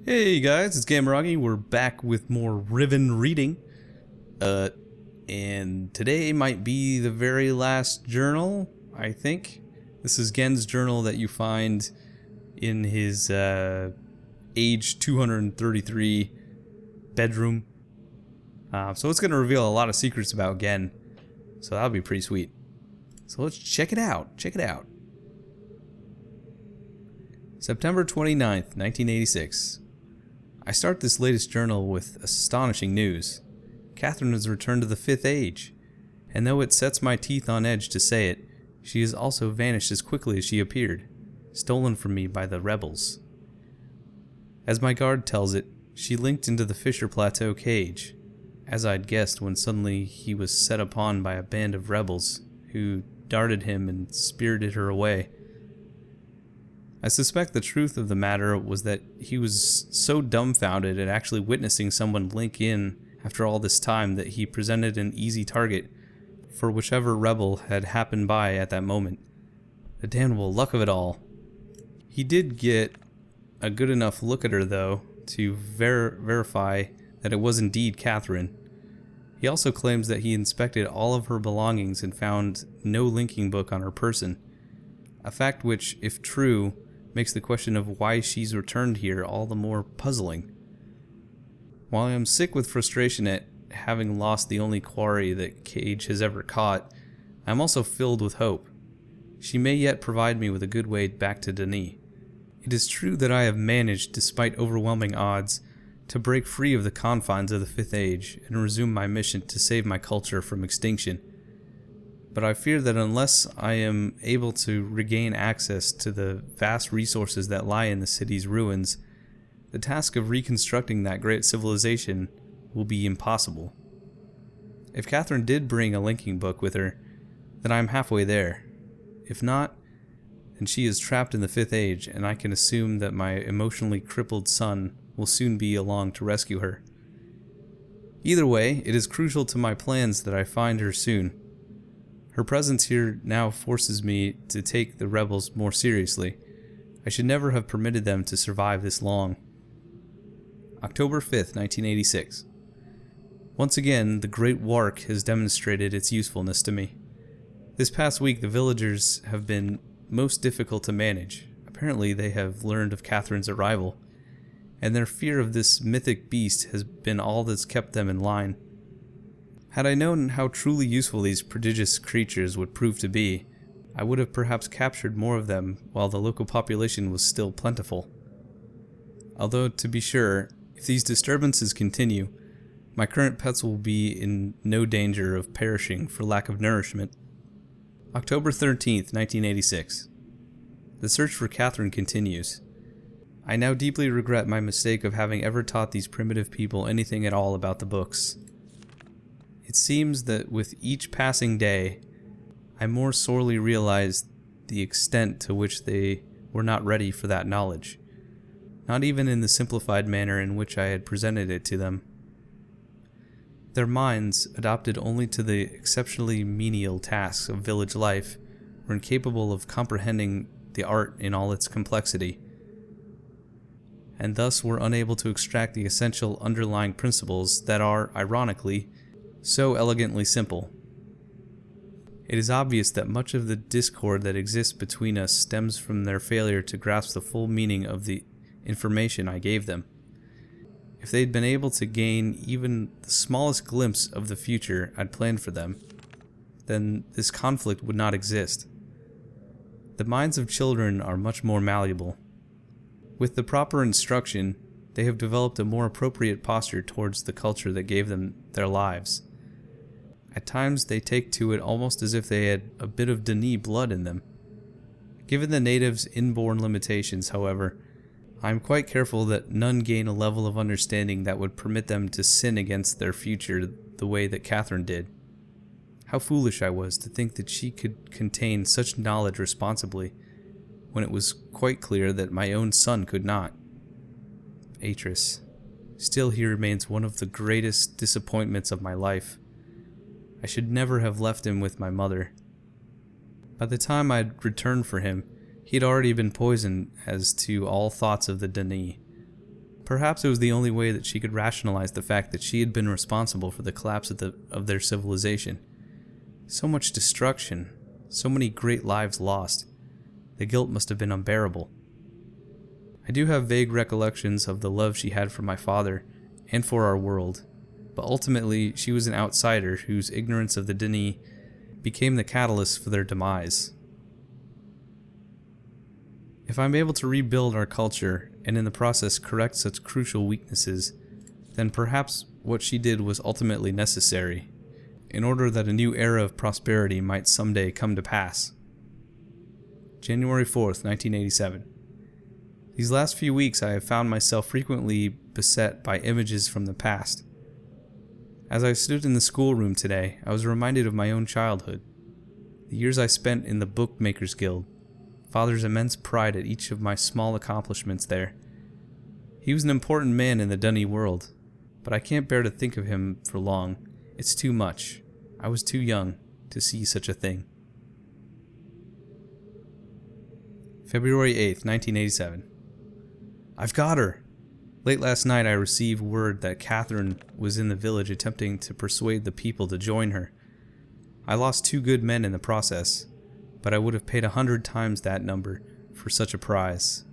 Hey guys, it's Gameragi. We're back with more Riven reading. And today might be the very last journal, I think. This is Gehn's journal that you find in his age 233 bedroom. So it's going to reveal a lot of secrets about Gehn. So that'll be pretty sweet. So let's check it out. September 29th, 1986. I start this latest journal with astonishing news. Catherine has returned to the 5th age, and though it sets my teeth on edge to say it, she has also vanished as quickly as she appeared, stolen from me by the rebels. As my guard tells it, she linked into the Fisher Plateau cage, as I'd guessed when suddenly he was set upon by a band of rebels, who darted him and spirited her away. I suspect the truth of the matter was that he was so dumbfounded at actually witnessing someone link in after all this time that he presented an easy target for whichever rebel had happened by at that moment. The damnable luck of it all. He did get a good enough look at her, though, to verify that it was indeed Catherine. He also claims that he inspected all of her belongings and found no linking book on her person. A fact which, if true, makes the question of why she's returned here all the more puzzling. While I am sick with frustration at having lost the only quarry that Cage has ever caught, I am also filled with hope. She may yet provide me with a good way back to Denis. It is true that I have managed, despite overwhelming odds, to break free of the confines of the 5th Age and resume my mission to save my culture from extinction. But I fear that unless I am able to regain access to the vast resources that lie in the city's ruins, the task of reconstructing that great civilization will be impossible. If Catherine did bring a linking book with her, then I am halfway there. If not, then she is trapped in the 5th Age, and I can assume that my emotionally crippled son will soon be along to rescue her. Either way, it is crucial to my plans that I find her soon. Her presence here now forces me to take the rebels more seriously. I should never have permitted them to survive this long. October 5th, 1986. Once again, the great Whark has demonstrated its usefulness to me. This past week, the villagers have been most difficult to manage. Apparently, they have learned of Catherine's arrival, and their fear of this mythic beast has been all that's kept them in line. Had I known how truly useful these prodigious creatures would prove to be, I would have perhaps captured more of them while the local population was still plentiful. Although, to be sure, if these disturbances continue, my current pets will be in no danger of perishing for lack of nourishment. October 13th, 1986. The search for Catherine continues. I now deeply regret my mistake of having ever taught these primitive people anything at all about the books. It seems that with each passing day, I more sorely realize the extent to which they were not ready for that knowledge, not even in the simplified manner in which I had presented it to them. Their minds, adopted only to the exceptionally menial tasks of village life, were incapable of comprehending the art in all its complexity, and thus were unable to extract the essential underlying principles that are, ironically, so elegantly simple. It is obvious that much of the discord that exists between us stems from their failure to grasp the full meaning of the information I gave them. If they'd been able to gain even the smallest glimpse of the future I'd planned for them, then this conflict would not exist. The minds of children are much more malleable. With the proper instruction, they have developed a more appropriate posture towards the culture that gave them their lives. At times, they take to it almost as if they had a bit of Denis blood in them. Given the natives' inborn limitations, however, I am quite careful that none gain a level of understanding that would permit them to sin against their future the way that Catherine did. How foolish I was to think that she could contain such knowledge responsibly, when it was quite clear that my own son could not. Atris. Still, he remains one of the greatest disappointments of my life. I should never have left him with my mother. By the time I'd returned for him, he had already been poisoned as to all thoughts of the Denis. Perhaps it was the only way that she could rationalize the fact that she had been responsible for the collapse of their civilization. So much destruction, so many great lives lost. The guilt must have been unbearable. I do have vague recollections of the love she had for my father and for our world, but ultimately she was an outsider whose ignorance of the Denis became the catalyst for their demise. If I'm able to rebuild our culture and in the process correct such crucial weaknesses, then perhaps what she did was ultimately necessary, in order that a new era of prosperity might someday come to pass. January 4th, 1987. These last few weeks I have found myself frequently beset by images from the past. As I stood in the schoolroom today, I was reminded of my own childhood, the years I spent in the Bookmakers Guild, Father's immense pride at each of my small accomplishments there. He was an important man in the Denis world, but I can't bear to think of him for long. It's too much. I was too young to see such a thing. February 8th, 1987. I've got her! Late last night I received word that Catherine was in the village attempting to persuade the people to join her. I lost 2 good men in the process, but I would have paid 100 times that number for such a prize.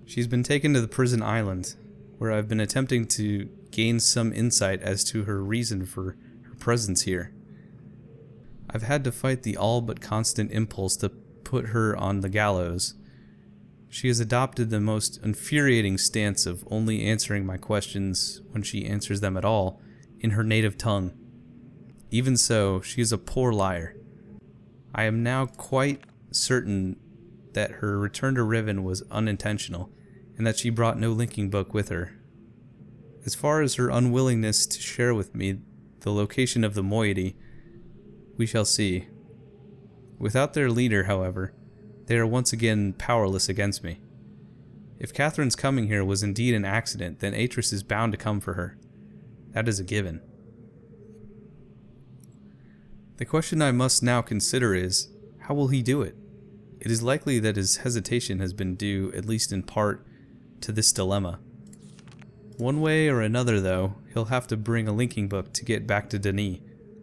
She's been taken to the prison island, where I've been attempting to gain some insight as to her reason for her presence here. I've had to fight the all but constant impulse to put her on the gallows. She has adopted the most infuriating stance of only answering my questions, when she answers them at all, in her native tongue. Even so, she is a poor liar. I am now quite certain that her return to Riven was unintentional, and that she brought no linking book with her. As far as her unwillingness to share with me the location of the moiety, we shall see. Without their leader, however, they are once again powerless against me. If Catherine's coming here was indeed an accident, then Atris is bound to come for her. That is a given. The question I must now consider is, how will he do it? It is likely that his hesitation has been due, at least in part, to this dilemma. One way or another, though, he'll have to bring a linking book to get back to Denis.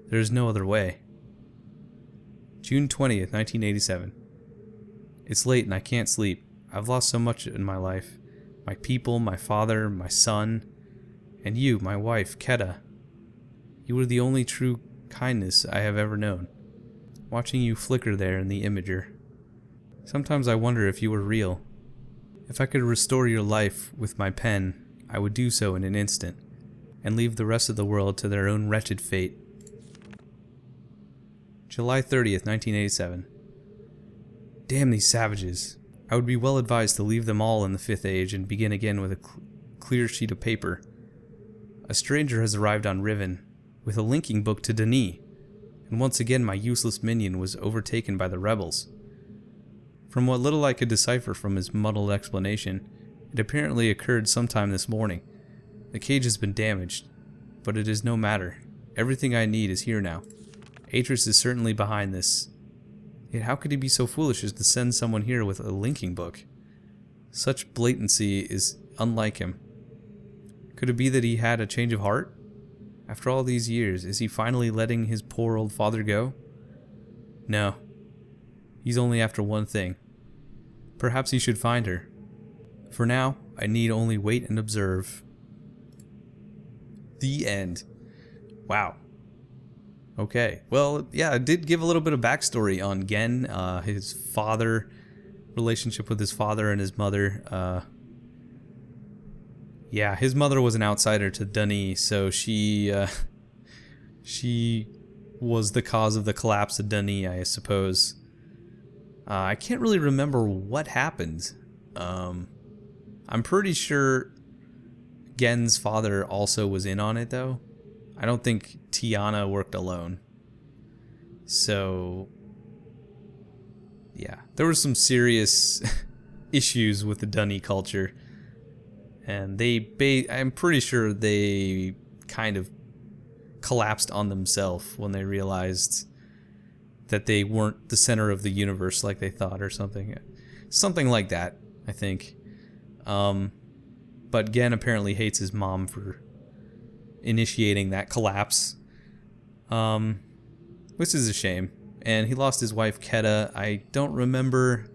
There is no other way. June 20th, 1987. It's late and I can't sleep. I've lost so much in my life. My people, my father, my son, and you, my wife, Keta. You were the only true kindness I have ever known. Watching you flicker there in the imager. Sometimes I wonder if you were real. If I could restore your life with my pen, I would do so in an instant, and leave the rest of the world to their own wretched fate. July 30th, 1987. Damn these savages. I would be well advised to leave them all in the 5th Age and begin again with a clear sheet of paper. A stranger has arrived on Riven, with a linking book to Denis, and once again my useless minion was overtaken by the rebels. From what little I could decipher from his muddled explanation, it apparently occurred sometime this morning. The cage has been damaged, but it is no matter. Everything I need is here now. Atris is certainly behind this. Yet how could he be so foolish as to send someone here with a linking book? Such blatancy is unlike him. Could it be that he had a change of heart? After all these years, is he finally letting his poor old father go? No. He's only after one thing. Perhaps he should find her. For now, I need only wait and observe. The end. Wow. Okay, well, yeah, I did give a little bit of backstory on Gehn, his father, relationship with his father and his mother. Yeah, his mother was an outsider to Denis, so she was the cause of the collapse of Denis, I suppose. I can't really remember what happened. I'm pretty sure Gehn's father also was in on it, though. I don't think Tiana worked alone. So, yeah, there were some serious issues with the Denis culture. And I'm pretty sure they kind of collapsed on themselves when they realized that they weren't the center of the universe like they thought, or something. Something like that, I think. But but Gehn apparently hates his mom for initiating that collapse, which is a shame. And he lost his wife Keta. I don't remember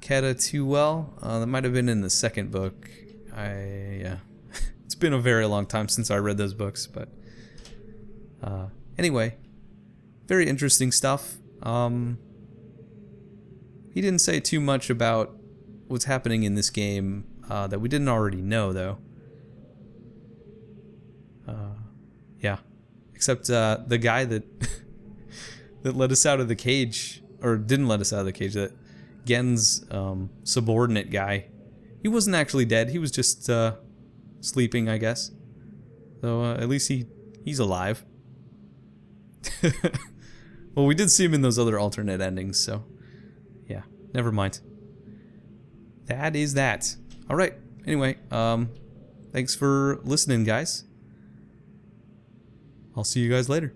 Keta too well. That might have been in the second book. It's been a very long time since I read those books, but anyway, very interesting stuff. He didn't say too much about what's happening in this game that we didn't already know, though. Yeah, except the guy that that let us out of the cage, or didn't let us out of the cage, that Gehn's subordinate guy, he wasn't actually dead. He was just sleeping, I guess. So at least he's alive. Well, we did see him in those other alternate endings, so yeah, never mind. That is that. All right. Anyway, thanks for listening, guys. I'll see you guys later.